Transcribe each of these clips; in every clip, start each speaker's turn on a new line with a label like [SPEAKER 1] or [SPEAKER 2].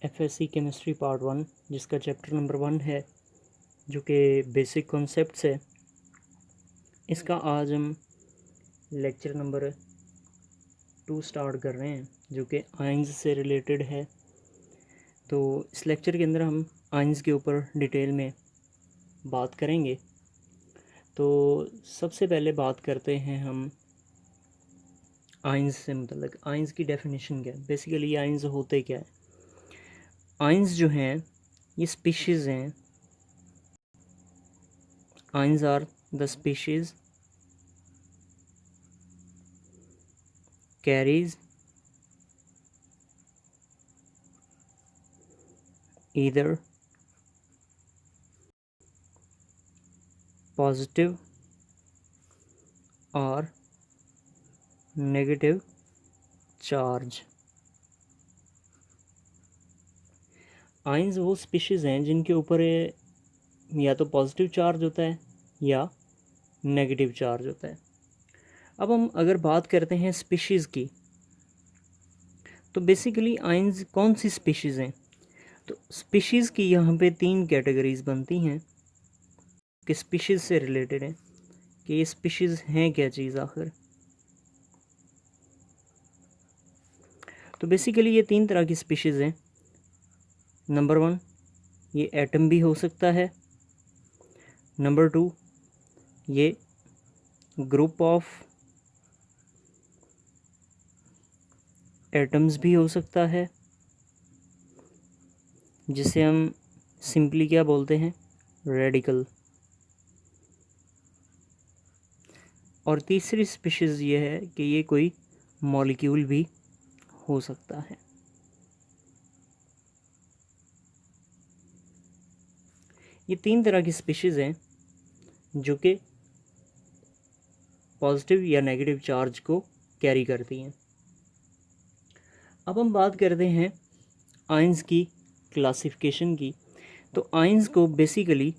[SPEAKER 1] FSc chemistry part 1 जिसका chapter number 1 है जो कि बेसिक कॉन्सेप्ट्स है। इसका आज हम लेक्चर नंबर 2 स्टार्ट कर रहे हैं जो कि आयंस से रिलेटेड है। तो इस लेक्चर के अंदर हम आयंस के ऊपर डिटेल में बात करेंगे। तो सबसे पहले बात करते हैं हम आयंस से मतलब आयंस की डेफिनेशन क्या है। बेसिकली आयंस होते क्या है। आयंस जो हैं ये स्पीशीज़ हैं। Ions are the species carries either positive or negative charge। Ions वो स्पीशीज़ हैं जिनके ऊपर या तो पॉजिटिव चार्ज होता है या नेगेटिव चार्ज होता है। अब हम अगर बात करते हैं स्पीशीज़ की, तो बेसिकली आयंस कौन सी स्पीशीज़ हैं। तो स्पीशीज़ की यहाँ पे 3 कैटेगरीज बनती हैं कि स्पीशीज़ से रिलेटेड है कि ये स्पीशीज़ हैं क्या चीज़ आखिर। तो बेसिकली ये 3 तरह की स्पीशीज़ हैं। नंबर 1 ये एटम भी हो सकता है। नंबर 2 ये ग्रुप ऑफ एटम्स भी हो सकता है जिसे हम सिंपली क्या बोलते हैं, रेडिकल। और तीसरी स्पीशीज़ ये है कि ये कोई मॉलिक्यूल भी हो सकता है। ये 3 तरह की स्पीशीज़ हैं जो कि पॉजिटिव या नेगेटिव चार्ज को कैरी करती हैं। अब हम बात करते हैं आयंस की क्लासिफिकेशन की। तो आयंस को बेसिकली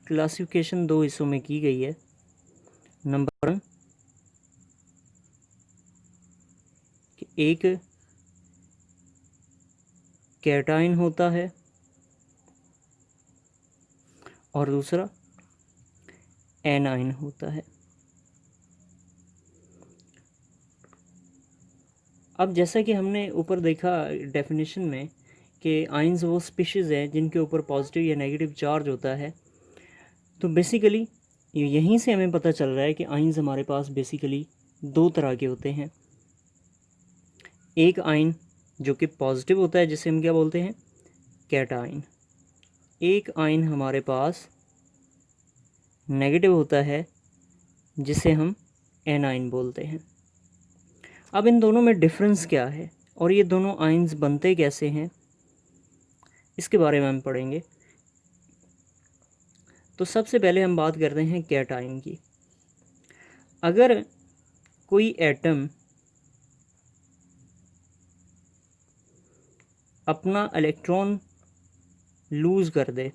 [SPEAKER 1] क्लासिफिकेशन 2 हिस्सों में की गई है। नंबर 1 कि एक कैटायन होता है और दूसरा एनायन होता है। अब जैसा कि हमने ऊपर देखा डेफिनेशन में कि आयंस वो स्पीशीज़ हैं जिनके ऊपर पॉजिटिव या नेगेटिव चार्ज होता है। तो बेसिकली यहीं से हमें पता चल रहा है कि आयंस हमारे पास बेसिकली 2 तरह के होते हैं। एक आयन जो कि पॉजिटिव होता है जिसे हम क्या बोलते हैं, कैटायन। एक आयन हमारे पास नेगेटिव होता है जिसे हम एनायन बोलते हैं। अब इन दोनों में डिफरेंस क्या है और ये दोनों आयंस बनते कैसे हैं, इसके बारे में हम पढ़ेंगे। तो सबसे पहले हम बात करते हैं कैटायन की। अगर कोई एटम अपना इलेक्ट्रॉन लूज़ कर दे,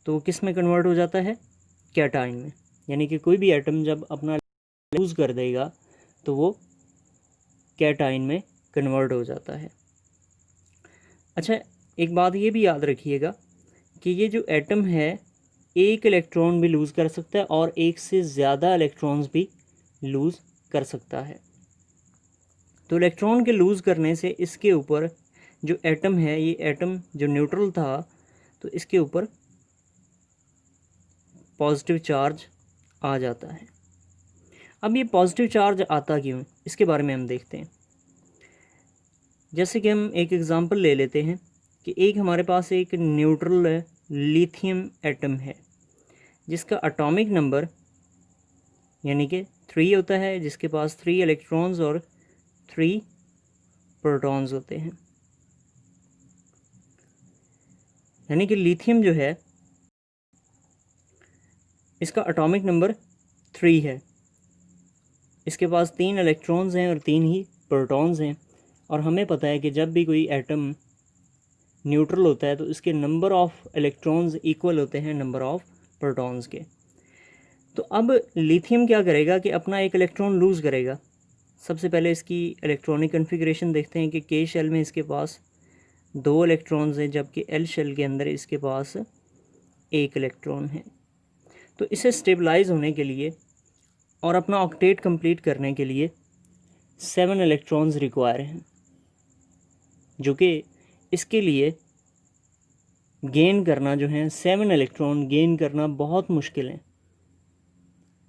[SPEAKER 1] तो वो किस में कन्वर्ट हो जाता है, कैटायन में। यानी कि कोई भी एटम जब अपना लूज़ कर देगा तो वो कैटायन में कन्वर्ट हो जाता है। अच्छा, एक बात ये भी याद रखिएगा कि ये जो एटम है एक इलेक्ट्रॉन भी लूज़ कर सकता है और एक से ज़्यादा इलेक्ट्रॉन्स भी लूज़ कर सकता है। तो इलेक्ट्रॉन के लूज़ करने से इसके ऊपर जो एटम है, ये एटम जो न्यूट्रल था, तो इसके ऊपर पॉजिटिव चार्ज आ जाता है। अब ये पॉजिटिव चार्ज आता क्यों है, इसके बारे में हम देखते हैं। जैसे कि हम एक एग्ज़ाम्पल ले लेते हैं कि एक हमारे पास एक न्यूट्रल लिथियम एटम है जिसका एटॉमिक नंबर यानी कि 3 होता है, जिसके पास 3 इलेक्ट्रॉन्स और 3 प्रोटॉन्स होते हैं। यानी कि लिथियम जो है इसका एटॉमिक नंबर 3 है, इसके पास 3 इलेक्ट्रॉन्स हैं और 3 ही प्रोटॉन्स हैं। और हमें पता है कि जब भी कोई एटम न्यूट्रल होता है तो इसके नंबर ऑफ इलेक्ट्रॉन्स इक्वल होते हैं नंबर ऑफ प्रोटॉन्स के। तो अब लिथियम क्या करेगा कि अपना एक इलेक्ट्रॉन लूज़ करेगा। सबसे पहले इसकी इलेक्ट्रॉनिक कन्फिग्रेशन देखते हैं कि के शेल में इसके पास 2 इलेक्ट्रॉन्स हैं, जबकि एल शेल के अंदर इसके पास 1 इलेक्ट्रॉन है। तो इसे स्टेबलाइज होने के लिए और अपना ऑक्टेट कंप्लीट करने के लिए 7 इलेक्ट्रॉन्स रिक्वायर हैं, जो कि इसके लिए गेन करना जो है 7 इलेक्ट्रॉन गेन करना बहुत मुश्किल है,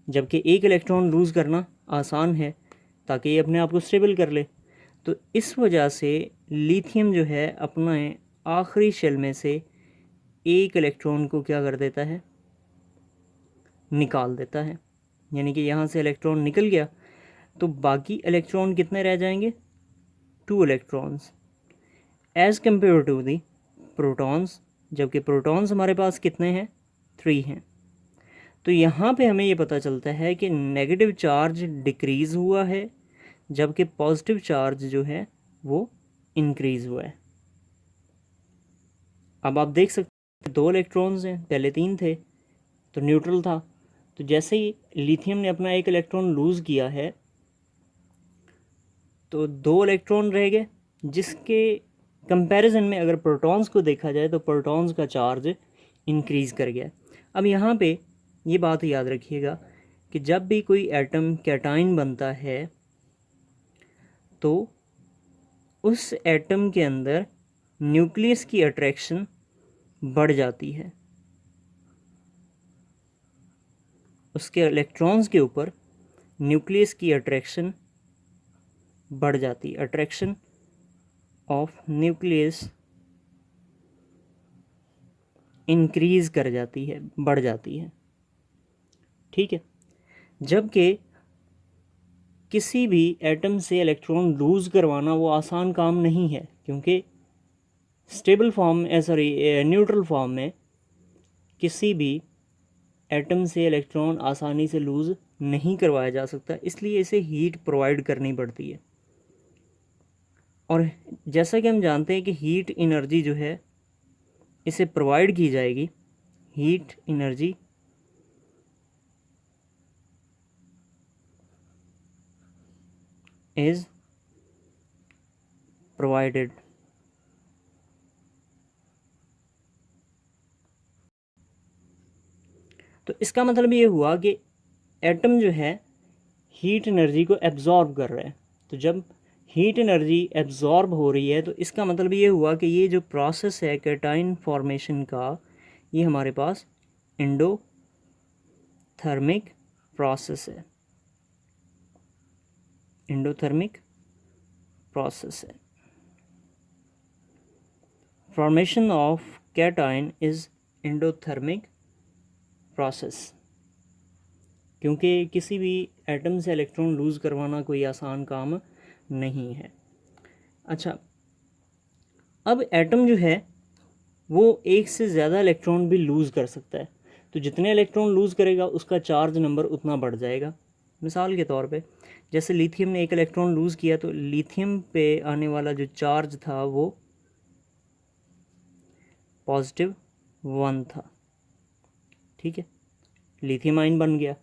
[SPEAKER 1] जबकि 1 इलेक्ट्रॉन लूज़ करना आसान है ताकि ये अपने आप को स्टेबल कर ले। तो इस वजह से लिथियम जो है अपना आखिरी शेल में से 1 इलेक्ट्रॉन को क्या कर देता है, निकाल देता है। यानी कि यहाँ से इलेक्ट्रॉन निकल गया तो बाकी इलेक्ट्रॉन कितने रह जाएंगे, 2 electrons as compared to the protons, जबकि प्रोटॉन्स हमारे पास कितने हैं, 3 हैं। तो यहाँ पे हमें ये पता चलता है कि नेगेटिव चार्ज डिक्रीज़ हुआ है, जबकि पॉजिटिव चार्ज जो है वो इंक्रीज़ हुआ है। अब आप देख सकते हैं 2 इलेक्ट्रॉन्स हैं, पहले 3 थे तो न्यूट्रल था। तो जैसे ही लिथियम ने अपना 1 इलेक्ट्रॉन लूज़ किया है तो 2 इलेक्ट्रॉन रह गए, जिसके कंपैरिजन में अगर प्रोटॉन्स को देखा जाए तो प्रोटॉन्स का चार्ज इंक्रीज़ कर गया। अब यहाँ पे ये बात याद रखिएगा कि जब भी कोई एटम कैटाइन बनता है तो उस एटम के अंदर न्यूक्लियस की अट्रैक्शन बढ़ जाती है, उसके इलेक्ट्रॉन्स के ऊपर न्यूक्लियस की अट्रैक्शन बढ़ जाती है। अट्रैक्शन ऑफ न्यूक्लियस इंक्रीज़ कर जाती है, बढ़ जाती है, ठीक है। जबकि किसी भी एटम से इलेक्ट्रॉन लूज़ करवाना वो आसान काम नहीं है, क्योंकि स्टेबल फॉर्म न्यूट्रल फॉर्म में किसी भी एटम से इलेक्ट्रॉन आसानी से लूज़ नहीं करवाया जा सकता, इसलिए इसे हीट प्रोवाइड करनी पड़ती है। और जैसा कि हम जानते हैं कि हीट एनर्जी जो है इसे प्रोवाइड की जाएगी, हीट एनर्जी इज़ प्रोवाइडेड तो इसका मतलब ये हुआ कि एटम जो है हीट एनर्जी को एब्जॉर्ब कर रहा है। तो जब हीट एनर्जी एब्जॉर्ब हो रही है तो इसका मतलब ये हुआ कि ये जो प्रोसेस है कैटाइन फॉर्मेशन का, ये हमारे पास एंडोथर्मिक प्रोसेस है, एंडोथर्मिक प्रोसेस है। Formation of cation is endothermic process, क्योंकि किसी भी एटम से इलेक्ट्रॉन लूज़ करवाना कोई आसान काम नहीं है। अच्छा, अब एटम जो है वो एक से ज़्यादा इलेक्ट्रॉन भी लूज़ कर सकता है, तो जितने इलेक्ट्रॉन लूज़ करेगा उसका चार्ज नंबर उतना बढ़ जाएगा। मिसाल के तौर पे जैसे लिथियम ने 1 इलेक्ट्रॉन लूज़ किया तो लिथियम पे आने वाला जो चार्ज था वो +1 था, ठीक है, लिथियम आयन बन गया।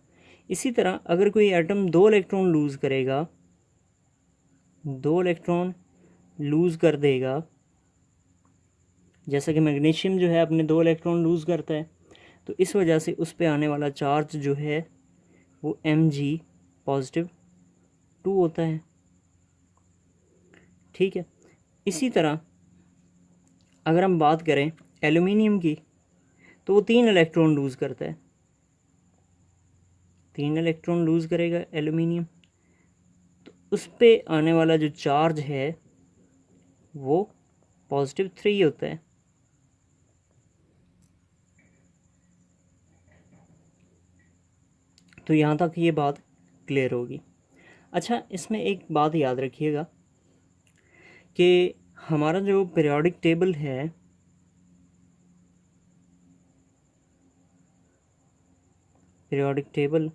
[SPEAKER 1] इसी तरह अगर कोई एटम 2 इलेक्ट्रॉन लूज़ करेगा, 2 इलेक्ट्रॉन लूज़ कर देगा, जैसा कि मैग्नीशियम जो है अपने 2 इलेक्ट्रॉन लूज़ करता है, तो इस वजह से उस पे आने वाला चार्ज जो है वो Mg+2 होता है, ठीक है। इसी तरह अगर हम बात करें एल्यूमिनियम की तो वो 3 इलेक्ट्रॉन लूज़ करता है, 3 इलेक्ट्रॉन लूज़ करेगा एल्यूमिनियम, तो उस पे आने वाला जो चार्ज है वो +3 होता है। तो यहाँ तक ये बात क्लियर होगी। अच्छा, इसमें एक बात याद रखिएगा कि हमारा जो पीरियोडिक टेबल है, पीरियोडिक टेबल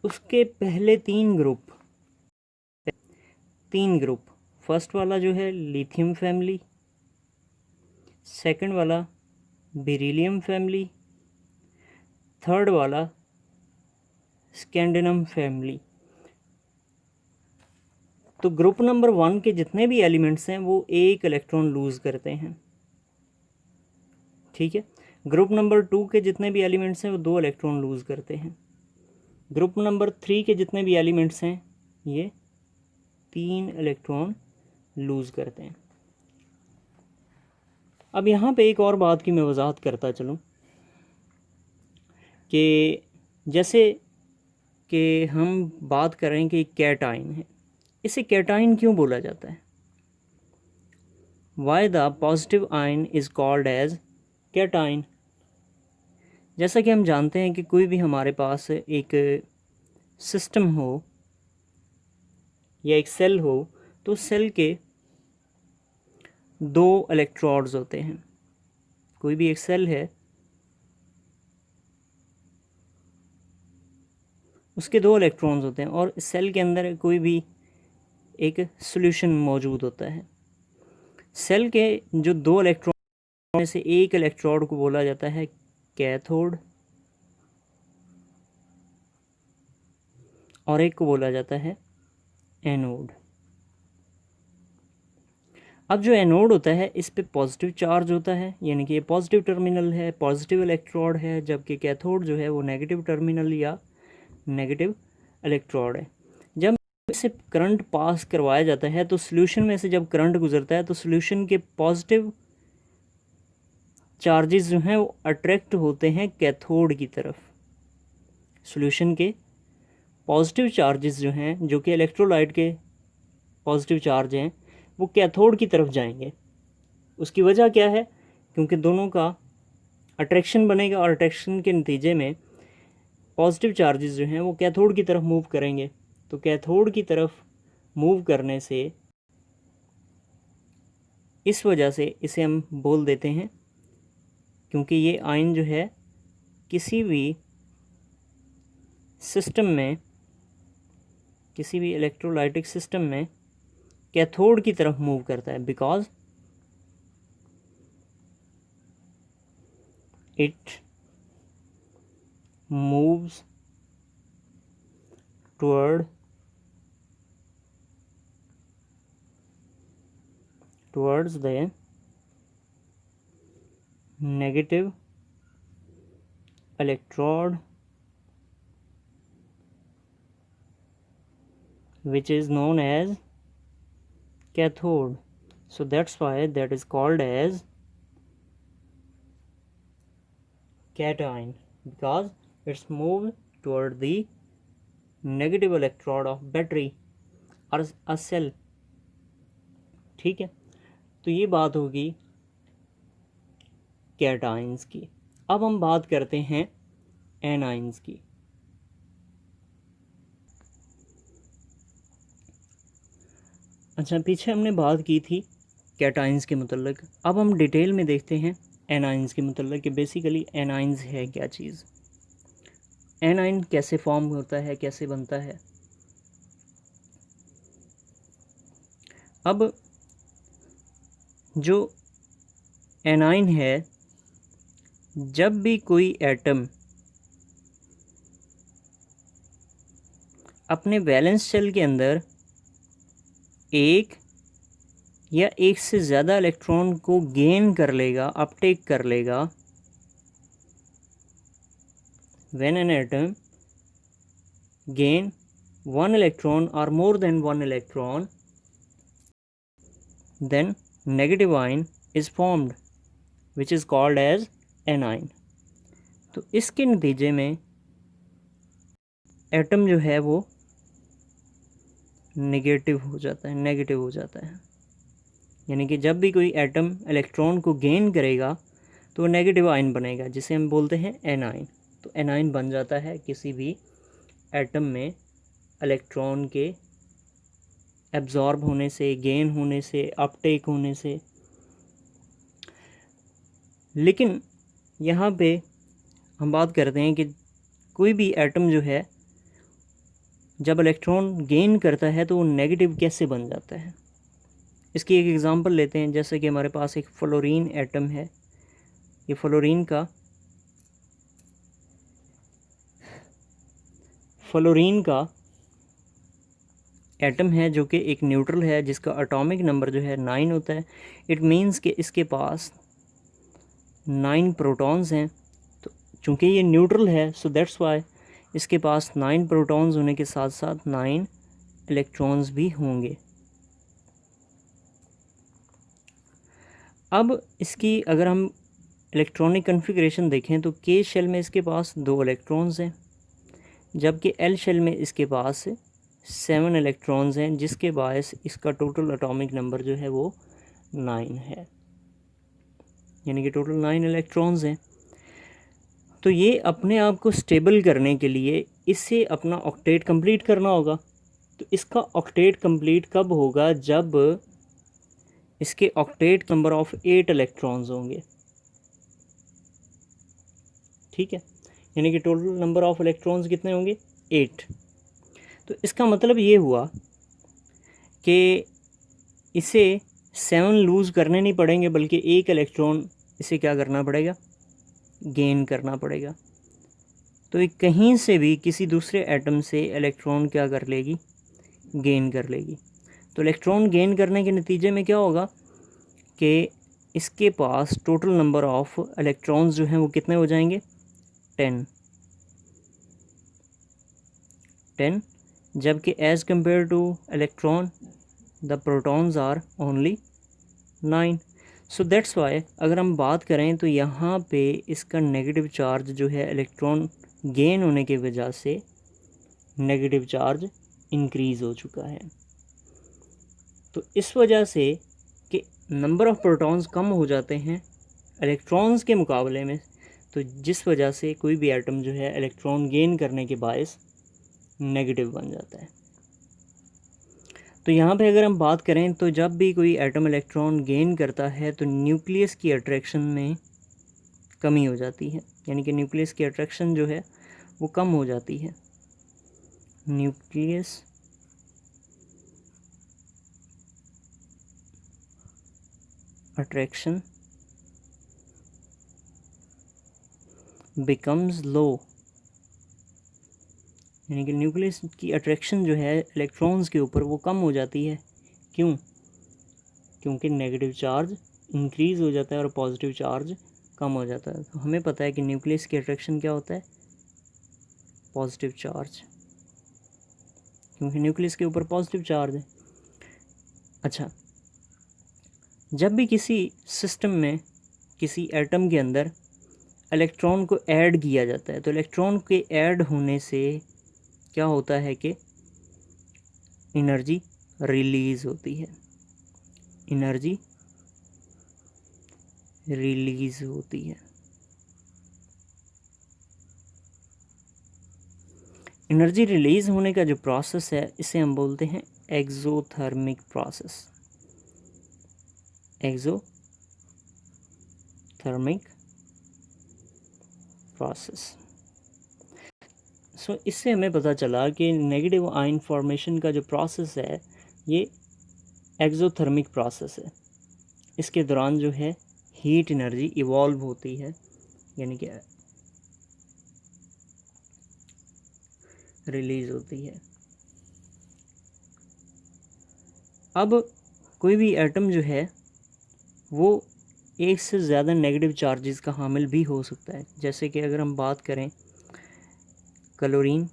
[SPEAKER 1] उसके पहले 3 ग्रुप फर्स्ट वाला जो है लिथियम फैमिली, सेकंड वाला बेरिलियम फैमिली, थर्ड वाला स्कैंडिनम फैमिली। तो ग्रुप नंबर 1 के जितने भी एलिमेंट्स हैं वो एक इलेक्ट्रॉन लूज़ करते हैं, ठीक है। ग्रुप नंबर 2 के जितने भी एलिमेंट्स हैं वो 2 इलेक्ट्रॉन लूज़ करते हैं। ग्रुप नंबर 3 के जितने भी एलिमेंट्स हैं ये 3 इलेक्ट्रॉन लूज़ करते हैं। अब यहाँ पे एक और बात की मैं वजाहत करता चलूँ कि जैसे कि हम बात कर रहे हैं कि कैटाइन है, इसे कैटाइन क्यों बोला जाता है? Why the positive ion is called as cation. जैसा कि हम जानते हैं कि कोई भी हमारे पास एक सिस्टम हो या एक सेल हो तो सेल के 2 इलेक्ट्रोड्स होते हैं। कोई भी एक सेल है उसके 2 इलेक्ट्रॉन्स होते हैं और सेल के अंदर कोई भी एक सॉल्यूशन मौजूद होता है। सेल के जो 2 इलेक्ट्रॉन में से एक इलेक्ट्रोड को बोला जाता है कैथोड और एक को बोला जाता है एनोड। अब जो एनोड होता है इस पे पॉजिटिव चार्ज होता है, यानी कि ये पॉजिटिव टर्मिनल है, पॉजिटिव इलेक्ट्रोड है, जबकि कैथोड जो है वो नेगेटिव टर्मिनल या नेगेटिव इलेक्ट्रोड है। जब इसे करंट पास करवाया जाता है तो सॉल्यूशन में से जब करंट गुजरता है तो सॉल्यूशन के पॉजिटिव चार्जेस जो हैं वो अट्रैक्ट होते हैं कैथोड की तरफ। सॉल्यूशन के पॉजिटिव चार्जेस जो हैं, जो कि इलेक्ट्रोलाइट के पॉजिटिव चार्ज हैं, वो कैथोड की तरफ जाएंगे। उसकी वजह क्या है? क्योंकि दोनों का अट्रैक्शन बनेगा और अट्रैक्शन के नतीजे में पॉजिटिव चार्जेस जो हैं वो कैथोड की तरफ मूव करेंगे। तो कैथोड की तरफ मूव करने से इस वजह से इसे हम बोल देते हैं, क्योंकि ये आयन जो है किसी भी सिस्टम में, किसी भी इलेक्ट्रोलाइटिक सिस्टम में कैथोड की तरफ मूव करता है, because it moves towards the negative electrode, which is known as cathode. So that's why that is called as cation, because it's moved toward the negative electrode of battery or a cell। ठीक है, तो ये बात होगी cations की। अब हम बात करते हैं एनाइंस की। अच्छा, पीछे हमने बात की थी कैटाइंस के मतलब, अब हम डिटेल में देखते हैं एनाइंस के मतलब कि बेसिकली एनाइंस है क्या चीज़, एनाइन कैसे फॉर्म होता है, कैसे बनता है। अब जो एनाइन है, जब भी कोई एटम अपने वैलेंस शेल के अंदर एक या एक से ज़्यादा इलेक्ट्रॉन को गेन कर लेगा, अपटेक कर लेगा, when an atom gain 1 electron और more than 1 electron, then negative ion is formed which is called as anion। तो इसके नतीजे में एटम जो है वो नेगेटिव हो जाता है, यानी कि जब भी कोई एटम इलेक्ट्रॉन को गेन करेगा तो वो नेगेटिव आयन बनेगा, जिसे हम बोलते हैं एनाइन। तो एनाइन बन जाता है किसी भी एटम में इलेक्ट्रॉन के एब्जॉर्ब होने से, गेन होने से, अपटेक होने से। लेकिन यहाँ पे हम बात करते हैं कि कोई भी एटम जो है जब इलेक्ट्रॉन गेन करता है तो वो नेगेटिव कैसे बन जाता है। इसकी एक एग्ज़ाम्पल लेते हैं, जैसे कि हमारे पास एक फ्लोरीन एटम है। ये फ्लोरीन का एटम है जो कि एक न्यूट्रल है, जिसका एटॉमिक नंबर जो है 9 होता है। इट मीन्स कि इसके पास 9 प्रोटॉन्स हैं। तो चूँकि ये न्यूट्रल है, सो दैट्स वाई इसके पास 9 प्रोटॉन्स होने के साथ साथ 9 इलेक्ट्रॉन्स भी होंगे। अब इसकी अगर हम इलेक्ट्रॉनिक कन्फिग्रेशन देखें तो के शेल में इसके पास 2 इलेक्ट्रॉन्स हैं, जबकि एल शेल में इसके पास 7 इलेक्ट्रॉन्स हैं, जिसके बायस इसका टोटल एटॉमिक नंबर जो है वो 9 है, यानी कि टोटल 9 इलेक्ट्रॉन्स हैं। तो ये अपने आप को स्टेबल करने के लिए इससे अपना ऑक्टेट कंप्लीट करना होगा। तो इसका ऑक्टेट कंप्लीट कब होगा? जब इसके ऑक्टेट नंबर ऑफ 8 इलेक्ट्रॉन्स होंगे। ठीक है, यानी कि टोटल नंबर ऑफ इलेक्ट्रॉन्स कितने होंगे? 8। तो इसका मतलब ये हुआ कि इसे 7 लूज़ करने नहीं पड़ेंगे, बल्कि एक इलेक्ट्रॉन इसे क्या करना पड़ेगा? गेन करना पड़ेगा। तो ये कहीं से भी किसी दूसरे एटम से इलेक्ट्रॉन क्या कर लेगी? गेन कर लेगी। तो इलेक्ट्रॉन गेन करने के नतीजे में क्या होगा कि इसके पास टोटल नंबर ऑफ इलेक्ट्रॉन्स जो हैं वो कितने हो जाएंगे? 10, जबकि as compared to electron the protons are only 9। So that's why अगर हम बात करें तो यहाँ पे इसका नेगेटिव चार्ज जो है इलेक्ट्रॉन गेन होने की वजह से नेगेटिव चार्ज इंक्रीज़ हो चुका है। तो इस वजह से कि नंबर ऑफ़ प्रोटॉन्स कम हो जाते हैं इलेक्ट्रॉन्स के मुकाबले में, तो जिस वजह से कोई भी एटम जो है इलेक्ट्रॉन गेन करने के बायस नेगेटिव बन जाता है। तो यहाँ पे अगर हम बात करें तो जब भी कोई एटम इलेक्ट्रॉन गेन करता है तो न्यूक्लियस की अट्रैक्शन में कमी हो जाती है, यानी कि न्यूक्लियस की अट्रैक्शन जो है वो कम हो जाती है। न्यूक्लियस अट्रैक्शन बिकम्स लो, यानी कि न्यूक्लियस की अट्रैक्शन जो है इलेक्ट्रॉन्स के ऊपर वो कम हो जाती है। क्यों? क्योंकि नेगेटिव चार्ज इंक्रीज़ हो जाता है और पॉजिटिव चार्ज कम हो जाता है। तो हमें पता है कि न्यूक्लियस की अट्रैक्शन क्या होता है? पॉजिटिव चार्ज, क्योंकि न्यूक्लियस के ऊपर पॉजिटिव चार्ज है। अच्छा, जब भी किसी सिस्टम में किसी एटम के अंदर इलेक्ट्रॉन को ऐड किया जाता है तो इलेक्ट्रॉन के ऐड होने से क्या होता है कि एनर्जी रिलीज़ होती है। एनर्जी रिलीज़ होती है। एनर्जी रिलीज़ होने का जो प्रोसेस है इसे हम बोलते हैं exothermic process. Exothermic process. So इससे हमें पता चला कि नेगेटिव आयन फॉर्मेशन का जो प्रोसेस है ये एक्सोथर्मिक प्रोसेस है। इसके दौरान जो है हीट एनर्जी इवॉल्व होती है, यानी कि रिलीज़ होती है। अब कोई भी एटम जो है वो एक से ज़्यादा नेगेटिव चार्जेस का हामिल भी हो सकता है। जैसे कि अगर हम बात करें क्लोरीन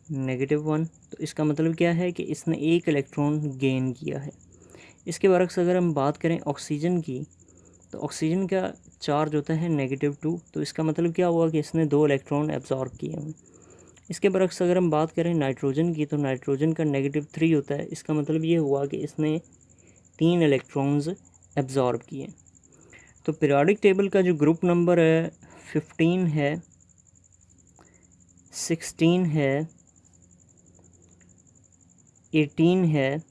[SPEAKER 1] -1, तो इसका मतलब क्या है कि इसने एक इलेक्ट्रॉन गेन किया है। इसके बरक्स अगर हम बात करें ऑक्सीजन की, तो ऑक्सीजन का चार्ज होता है -2, तो इसका मतलब क्या हुआ कि इसने 2 इलेक्ट्रॉन एब्जॉर्ब किए हैं। इसके बरक्स अगर हम बात करें नाइट्रोजन की, तो नाइट्रोजन का -3 होता है। इसका मतलब ये हुआ कि इसने 3 इलेक्ट्रॉन्स एब्जॉर्ब किए। तो पीरियोडिक टेबल का जो ग्रुप नंबर है 15 है, 16 है, 18 है,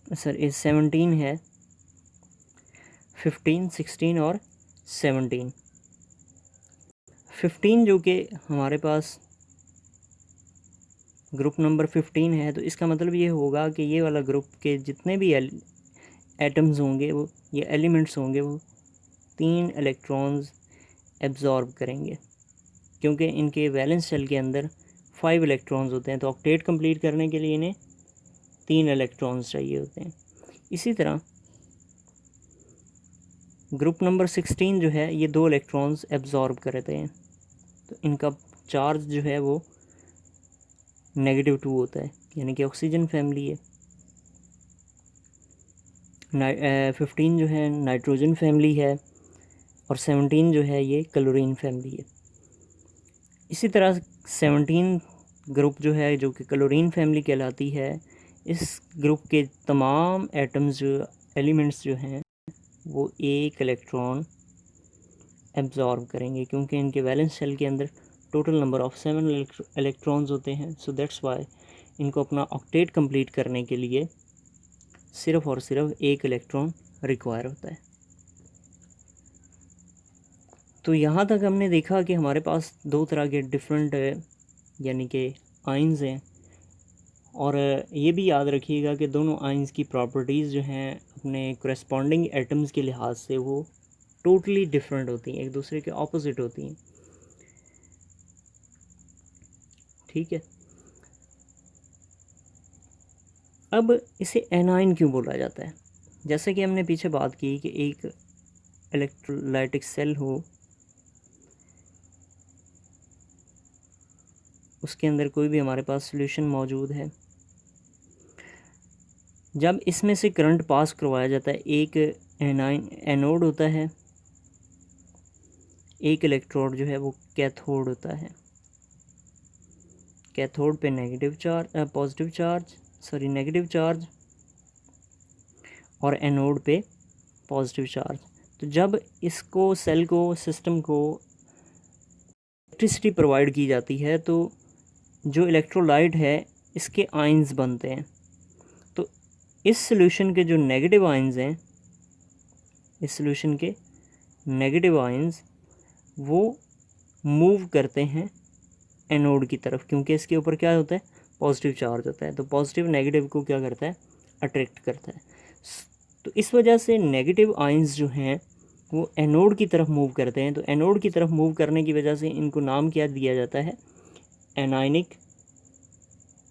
[SPEAKER 1] 17 है, 15, 16 और 17। 15 जो कि हमारे पास ग्रुप नंबर 15 है, तो इसका मतलब ये होगा कि ये वाला ग्रुप के जितने भी एटम्स होंगे वो या एलिमेंट्स होंगे वो 3 इलेक्ट्रॉन्स एब्जॉर्ब करेंगे, क्योंकि इनके वैलेंस शेल के अंदर 5 इलेक्ट्रॉन्स होते हैं, तो ऑक्टेट कंप्लीट करने के लिए इन्हें 3 इलेक्ट्रॉन्स चाहिए होते हैं। इसी तरह ग्रुप नंबर 16 जो है ये 2 इलेक्ट्रॉन्स एब्जॉर्ब करते हैं, तो इनका चार्ज जो है वो -2 होता है, यानी कि ऑक्सीजन फैमिली है। 15 जो है नाइट्रोजन फैमिली है, और 17 जो है ये क्लोरीन फैमिली है। इसी तरह 17 ग्रुप जो है जो कि क्लोरीन फैमिली कहलाती है, इस ग्रुप के तमाम एटम्स जो एलिमेंट्स जो हैं वो 1 इलेक्ट्रॉन एब्जॉर्ब करेंगे, क्योंकि इनके वैलेंस शेल के अंदर टोटल नंबर ऑफ 7 इलेक्ट्रॉन्स होते हैं। सो दैट्स वाई इनको अपना ऑक्टेट कंप्लीट करने के लिए सिर्फ़ और सिर्फ 1 इलेक्ट्रॉन रिक्वायर होता है। तो यहाँ तक हमने देखा कि हमारे पास 2 तरह के डिफरेंट यानी कि आयंस हैं, और ये भी याद रखिएगा कि दोनों आयंस की प्रॉपर्टीज़ जो हैं अपने करस्पॉन्डिंग एटम्स के लिहाज से वो टोटली डिफरेंट होती हैं, एक दूसरे के ऑपोजिट होती हैं। ठीक है, अब इसे एनाइन क्यों बोला जाता है? जैसे कि हमने पीछे बात की कि एक इलेक्ट्रोलाइटिक सेल हो, उसके अंदर कोई भी हमारे पास सॉल्यूशन मौजूद है, जब इसमें से करंट पास करवाया जाता है, एक एनोड होता है, एक इलेक्ट्रोड जो है वो कैथोड होता है। कैथोड पे नेगेटिव चार्ज और एनोड पे पॉजिटिव चार्ज। तो जब इसको सेल को सिस्टम को इलेक्ट्रिसिटी प्रोवाइड की जाती है, तो जो इलेक्ट्रोलाइट है इसके आयंस बनते हैं। तो इस सॉल्यूशन के जो नेगेटिव आयंस हैं, इस सॉल्यूशन के नेगेटिव आयंस वो मूव करते हैं एनोड की तरफ, क्योंकि इसके ऊपर क्या होता है, पॉजिटिव चार्ज होता है। तो पॉजिटिव नेगेटिव को क्या करता है, अट्रैक्ट करता है। तो इस वजह से नेगेटिव आयंस जो हैं वो एनोड की तरफ मूव करते हैं। तो एनोड की तरफ मूव करने की वजह से इनको नाम क्या दिया जाता है, एनाइनिक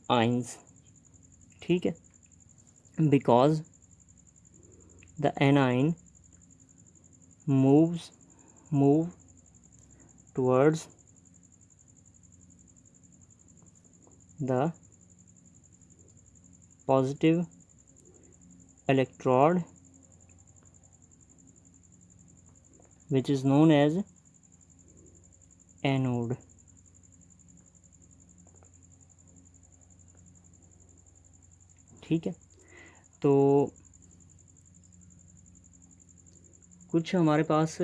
[SPEAKER 1] आयंस। ठीक है, because the A9 move towards the positive electrode which is known as anode। ठीक है, तो कुछ हमारे पास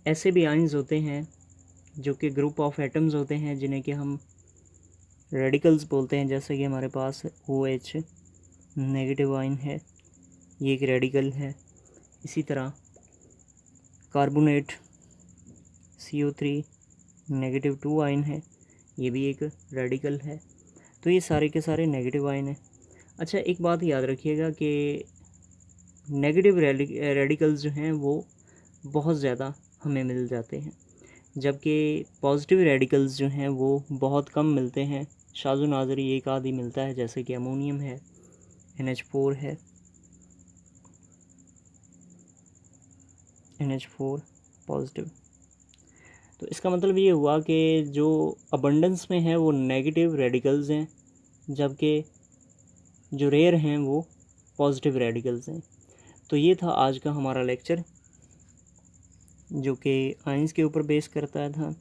[SPEAKER 1] ऐसे भी आयंस होते हैं जो कि ग्रुप ऑफ एटम्स होते हैं, जिन्हें कि हम रेडिकल्स बोलते हैं। जैसे कि हमारे पास OH नेगेटिव आयन है, ये एक रेडिकल है। इसी तरह कार्बोनेट CO3 -2 आयन है, ये भी एक रेडिकल है। तो ये सारे के सारे नेगेटिव आयन हैं। अच्छा, एक बात याद रखिएगा कि नेगेटिव रेडिकल्स जो हैं वो बहुत ज़्यादा हमें मिल जाते हैं, जबकि पॉजिटिव रेडिकल्स जो हैं वो बहुत कम मिलते हैं। शाज़ो नाज़री एक आध ही मिलता है, जैसे कि अमोनियम है, NH4 है, NH4 पॉजिटिव। तो इसका मतलब ये हुआ कि जो अबंडेंस में है वो नेगेटिव रेडिकल्स हैं, जबकि जो रेयर हैं वो पॉजिटिव रेडिकल्स हैं। तो ये था आज का हमारा लेक्चर, जो कि आयंस के ऊपर बेस करता था।